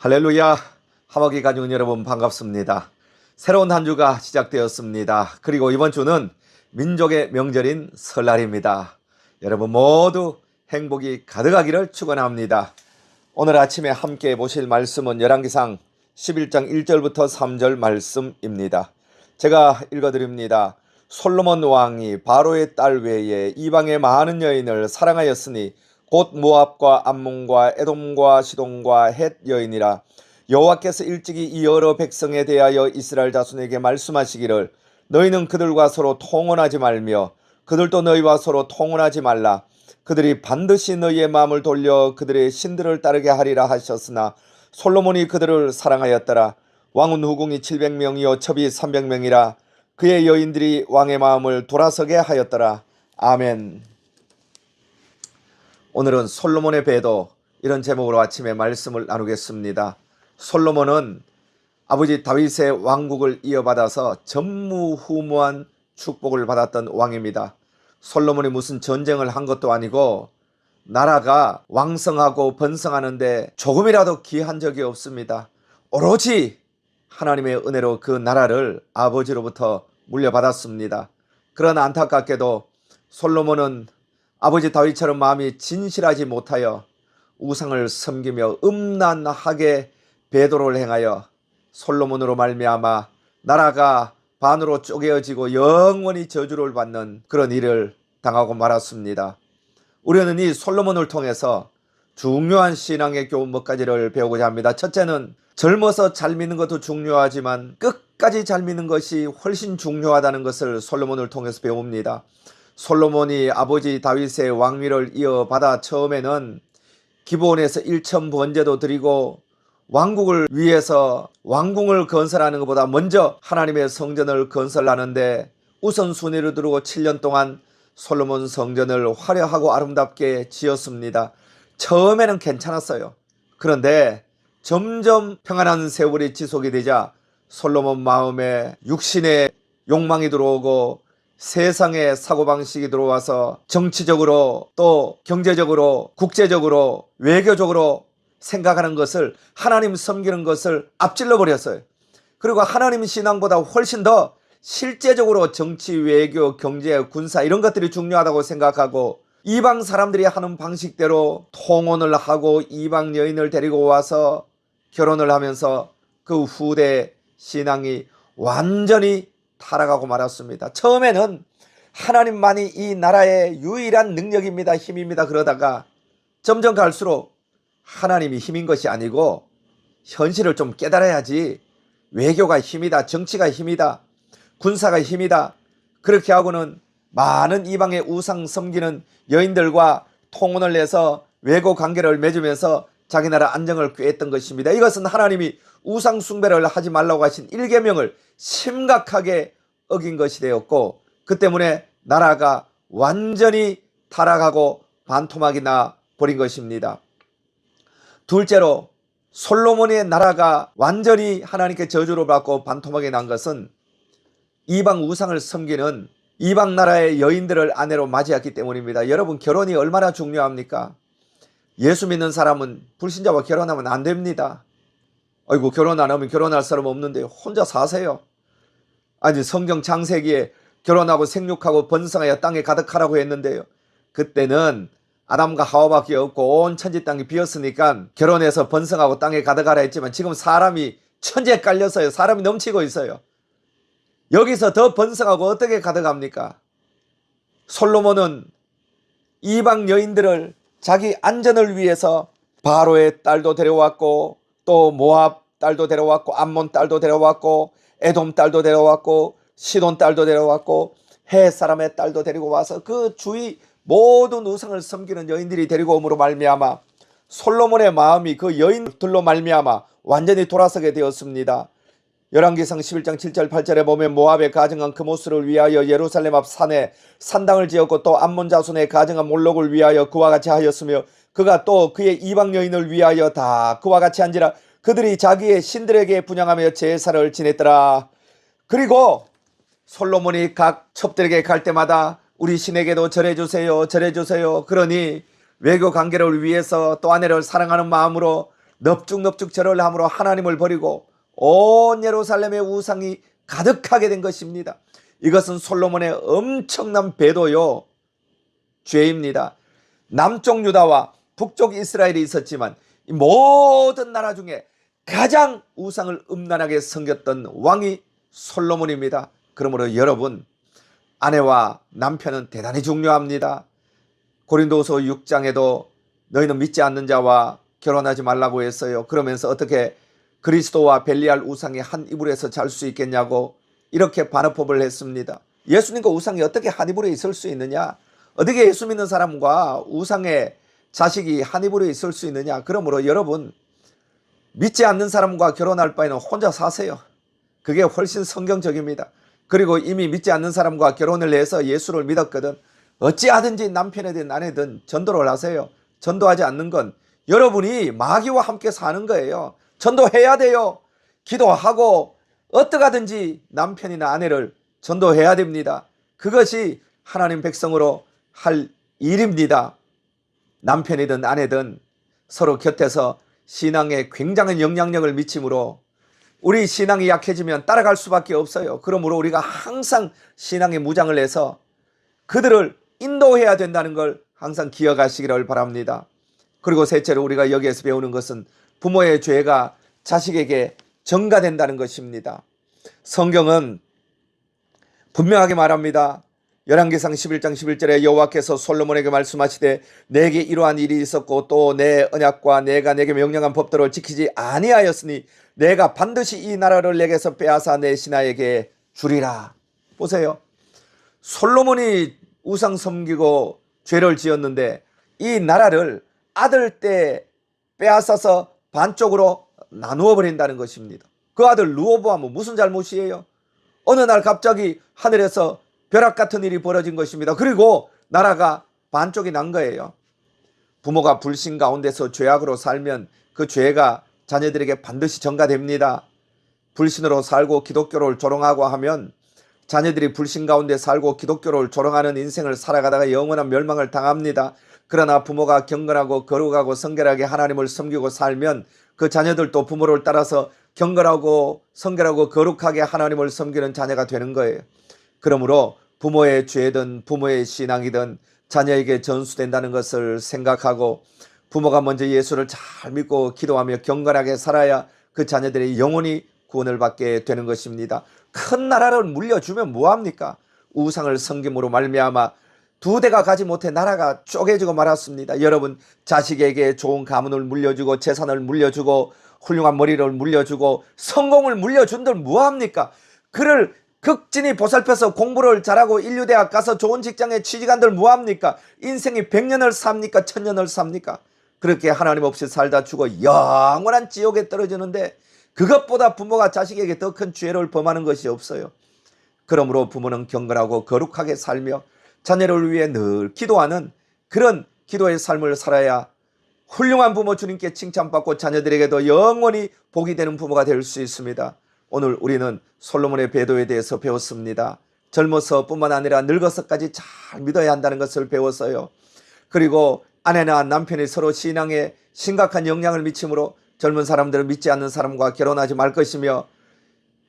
할렐루야. 하박이 가족 여러분 반갑습니다. 새로운 한 주가 시작되었습니다. 그리고 이번 주는 민족의 명절인 설날입니다. 여러분 모두 행복이 가득하기를 축원합니다. 오늘 아침에 함께 보실 말씀은 열왕기상 11장 1절부터 3절 말씀입니다. 제가 읽어드립니다. 솔로몬 왕이 바로의 딸 외에 이방의 많은 여인을 사랑하였으니 곧 모압과 암몬과 에돔과 시돈과 헷 여인이라. 여호와께서 일찍이 이 여러 백성에 대하여 이스라엘 자손에게 말씀하시기를 너희는 그들과 서로 통혼하지 말며 그들도 너희와 서로 통혼하지 말라. 그들이 반드시 너희의 마음을 돌려 그들의 신들을 따르게 하리라 하셨으나 솔로몬이 그들을 사랑하였더라. 왕은 후궁이 700명이요 첩이 300명이라. 그의 여인들이 왕의 마음을 돌아서게 하였더라. 아멘. 오늘은 솔로몬의 배도, 이런 제목으로 아침에 말씀을 나누겠습니다. 솔로몬은 아버지 다윗의 왕국을 이어받아서 전무후무한 축복을 받았던 왕입니다. 솔로몬이 무슨 전쟁을 한 것도 아니고 나라가 왕성하고 번성하는데 조금이라도 기한 적이 없습니다. 오로지 하나님의 은혜로 그 나라를 아버지로부터 물려받았습니다. 그러나 안타깝게도 솔로몬은 아버지 다윗처럼 마음이 진실하지 못하여 우상을 섬기며 음란하게 배도를 행하여 솔로몬으로 말미암아 나라가 반으로 쪼개어지고 영원히 저주를 받는 그런 일을 당하고 말았습니다. 우리는 이 솔로몬을 통해서 중요한 신앙의 교훈 몇 가지를 배우고자 합니다. 첫째는 젊어서 잘 믿는 것도 중요하지만 끝까지 잘 믿는 것이 훨씬 중요하다는 것을 솔로몬을 통해서 배웁니다. 솔로몬이 아버지 다윗의 왕위를 이어받아 처음에는 기브온에서 1천 번제도 드리고 왕국을 위해서 왕궁을 건설하는 것보다 먼저 하나님의 성전을 건설하는데 우선순위를 두고 7년 동안 솔로몬 성전을 화려하고 아름답게 지었습니다. 처음에는 괜찮았어요. 그런데 점점 평안한 세월이 지속이 되자 솔로몬 마음에 육신의 욕망이 들어오고 세상의 사고방식이 들어와서 정치적으로 또 경제적으로 국제적으로 외교적으로 생각하는 것을, 하나님 섬기는 것을 앞질러 버렸어요. 그리고 하나님 신앙보다 훨씬 더 실제적으로 정치, 외교, 경제, 군사 이런 것들이 중요하다고 생각하고 이방 사람들이 하는 방식대로 통혼을 하고 이방 여인을 데리고 와서 결혼을 하면서 그 후대 신앙이 완전히 타락하고 말았습니다. 처음에는 하나님만이 이 나라의 유일한 능력입니다. 힘입니다. 그러다가 점점 갈수록 하나님이 힘인 것이 아니고 현실을 좀 깨달아야지, 외교가 힘이다, 정치가 힘이다, 군사가 힘이다, 그렇게 하고는 많은 이방의 우상 섬기는 여인들과 통혼을 해서 외고 관계를 맺으면서 자기 나라 안정을 꾀했던 것입니다. 이것은 하나님이 우상 숭배를 하지 말라고 하신 1계명을 심각하게 어긴 것이 되었고, 그 때문에 나라가 완전히 타락하고 반토막이 나 버린 것입니다. 둘째로 솔로몬의 나라가 완전히 하나님께 저주를 받고 반토막이 난 것은 이방 우상을 섬기는 이방 나라의 여인들을 아내로 맞이했기 때문입니다. 여러분, 결혼이 얼마나 중요합니까? 예수 믿는 사람은 불신자와 결혼하면 안 됩니다. 아이고, 결혼 안 하면 결혼할 사람 없는데 혼자 사세요. 아니, 성경 창세기에 결혼하고 생육하고 번성하여 땅에 가득하라고 했는데요, 그때는 아담과 하와밖에 없고 온 천지 땅이 비었으니까 결혼해서 번성하고 땅에 가득하라 했지만 지금 사람이 천지에 깔려서요, 사람이 넘치고 있어요. 여기서 더 번성하고 어떻게 가득합니까? 솔로몬은 이방 여인들을 자기 안전을 위해서 바로의 딸도 데려왔고 또 모압 딸도 데려왔고 암몬 딸도 데려왔고 에돔 딸도 데려왔고 시돈 딸도 데려왔고 헷 사람의 딸도 데리고 와서 그 주위 모든 우상을 섬기는 여인들이 데리고 오므로 말미암아 솔로몬의 마음이 그 여인들로 말미암아 완전히 돌아서게 되었습니다. 열왕기상 11장 7절 8절에 보면 모압의 가증한 그모스를 위하여 예루살렘 앞 산에 산당을 지었고 또 암몬 자손의 가증한 몰록을 위하여 그와 같이 하였으며 그가 또 그의 이방 여인을 위하여 다 그와 같이 한지라. 그들이 자기의 신들에게 분향하며 제사를 지냈더라. 그리고 솔로몬이 각 첩들에게 갈 때마다 우리 신에게도 절해주세요, 절해주세요. 그러니 외교 관계를 위해서 또 아내를 사랑하는 마음으로 넙죽넙죽 절을 함으로 하나님을 버리고 온 예루살렘의 우상이 가득하게 된 것입니다. 이것은 솔로몬의 엄청난 배도요 죄입니다. 남쪽 유다와 북쪽 이스라엘이 있었지만 이 모든 나라 중에 가장 우상을 음란하게 섬겼던 왕이 솔로몬입니다. 그러므로 여러분, 아내와 남편은 대단히 중요합니다. 고린도후서 6장에도 너희는 믿지 않는 자와 결혼하지 말라고 했어요. 그러면서 어떻게 그리스도와 벨리알 우상이 한 이불에서 잘 수 있겠냐고 이렇게 반어법을 했습니다. 예수님과 우상이 어떻게 한 이불에 있을 수 있느냐? 어떻게 예수 믿는 사람과 우상의 자식이 한 이불에 있을 수 있느냐? 그러므로 여러분, 믿지 않는 사람과 결혼할 바에는 혼자 사세요. 그게 훨씬 성경적입니다. 그리고 이미 믿지 않는 사람과 결혼을 해서 예수를 믿었거든 어찌하든지 남편이든 아내든 전도를 하세요. 전도하지 않는 건 여러분이 마귀와 함께 사는 거예요. 전도해야 돼요. 기도하고 어떻게 하든지 남편이나 아내를 전도해야 됩니다. 그것이 하나님 백성으로 할 일입니다. 남편이든 아내든 서로 곁에서 신앙에 굉장한 영향력을 미치므로 우리 신앙이 약해지면 따라갈 수밖에 없어요. 그러므로 우리가 항상 신앙의 무장을 해서 그들을 인도해야 된다는 걸 항상 기억하시기를 바랍니다. 그리고 셋째로 우리가 여기에서 배우는 것은 부모의 죄가 자식에게 전가된다는 것입니다. 성경은 분명하게 말합니다. 열왕기상 11장 11절에 여호와께서 솔로몬에게 말씀하시되 내게 이러한 일이 있었고 또 내 언약과 내가 내게 명령한 법도를 지키지 아니하였으니 내가 반드시 이 나라를 내게서 빼앗아 내 신하에게 주리라. 보세요. 솔로몬이 우상 섬기고 죄를 지었는데 이 나라를 아들 때 빼앗아서 반쪽으로 나누어 버린다는 것입니다. 그 아들 르호보암은 무슨 잘못이에요? 어느 날 갑자기 하늘에서 벼락 같은 일이 벌어진 것입니다. 그리고 나라가 반쪽이 난 거예요. 부모가 불신 가운데서 죄악으로 살면 그 죄가 자녀들에게 반드시 전가됩니다. 불신으로 살고 기독교를 조롱하고 하면 자녀들이 불신 가운데 살고 기독교를 조롱하는 인생을 살아가다가 영원한 멸망을 당합니다. 그러나 부모가 경건하고 거룩하고 성결하게 하나님을 섬기고 살면 그 자녀들도 부모를 따라서 경건하고 성결하고 거룩하게 하나님을 섬기는 자녀가 되는 거예요. 그러므로 부모의 죄든 부모의 신앙이든 자녀에게 전수된다는 것을 생각하고 부모가 먼저 예수를 잘 믿고 기도하며 경건하게 살아야 그 자녀들이 영원히 구원을 받게 되는 것입니다. 큰 나라를 물려주면 뭐합니까? 우상을 섬김으로 말미암아 두 대가 가지 못해 나라가 쪼개지고 말았습니다. 여러분, 자식에게 좋은 가문을 물려주고 재산을 물려주고 훌륭한 머리를 물려주고 성공을 물려준들 뭐합니까? 그를 극진히 보살펴서 공부를 잘하고 인류대학 가서 좋은 직장에 취직한들 뭐합니까? 인생이 100년을 삽니까? 1000년을 삽니까? 그렇게 하나님 없이 살다 죽어 영원한 지옥에 떨어지는데 그것보다 부모가 자식에게 더 큰 죄를 범하는 것이 없어요. 그러므로 부모는 경건하고 거룩하게 살며 자녀를 위해 늘 기도하는 그런 기도의 삶을 살아야 훌륭한 부모 주님께 칭찬받고 자녀들에게도 영원히 복이 되는 부모가 될 수 있습니다. 오늘 우리는 솔로몬의 배도에 대해서 배웠습니다. 젊어서 뿐만 아니라 늙어서까지 잘 믿어야 한다는 것을 배웠어요. 그리고 아내나 남편이 서로 신앙에 심각한 영향을 미치므로 젊은 사람들은 믿지 않는 사람과 결혼하지 말 것이며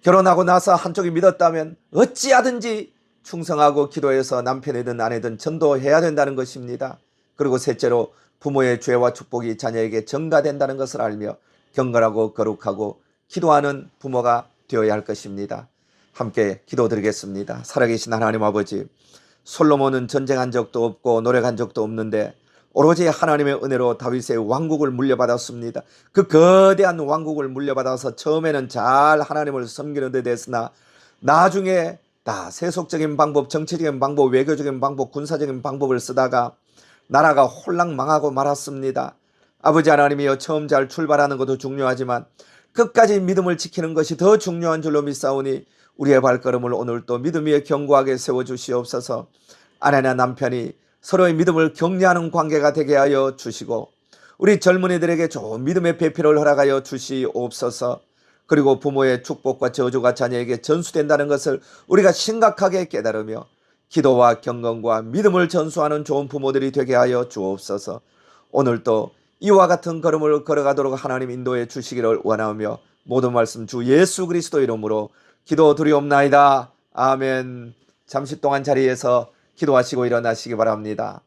결혼하고 나서 한쪽이 믿었다면 어찌하든지 충성하고 기도해서 남편이든 아내든 전도해야 된다는 것입니다. 그리고 셋째로 부모의 죄와 축복이 자녀에게 전가된다는 것을 알며 경건하고 거룩하고 기도하는 부모가 되어야 할 것입니다. 함께 기도드리겠습니다. 살아계신 하나님 아버지, 솔로몬은 전쟁한 적도 없고 노력한 적도 없는데 오로지 하나님의 은혜로 다윗의 왕국을 물려받았습니다. 그 거대한 왕국을 물려받아서 처음에는 잘 하나님을 섬기는 데 됐으나 나중에 다 세속적인 방법, 정치적인 방법, 외교적인 방법, 군사적인 방법을 쓰다가 나라가 홀랑 망하고 말았습니다. 아버지 하나님이여, 처음 잘 출발하는 것도 중요하지만 끝까지 믿음을 지키는 것이 더 중요한 줄로 믿사오니 우리의 발걸음을 오늘 또 믿음 위에 견고하게 세워주시옵소서. 아내나 남편이 서로의 믿음을 격려하는 관계가 되게 하여 주시고 우리 젊은이들에게 좋은 믿음의 배필을 허락하여 주시옵소서. 그리고 부모의 축복과 저주가 자녀에게 전수된다는 것을 우리가 심각하게 깨달으며 기도와 경건과 믿음을 전수하는 좋은 부모들이 되게 하여 주옵소서. 오늘도 이와 같은 걸음을 걸어가도록 하나님 인도해 주시기를 원하며 모든 말씀 주 예수 그리스도 이름으로 기도드리옵나이다. 아멘. 잠시 동안 자리에서 기도하시고 일어나시기 바랍니다.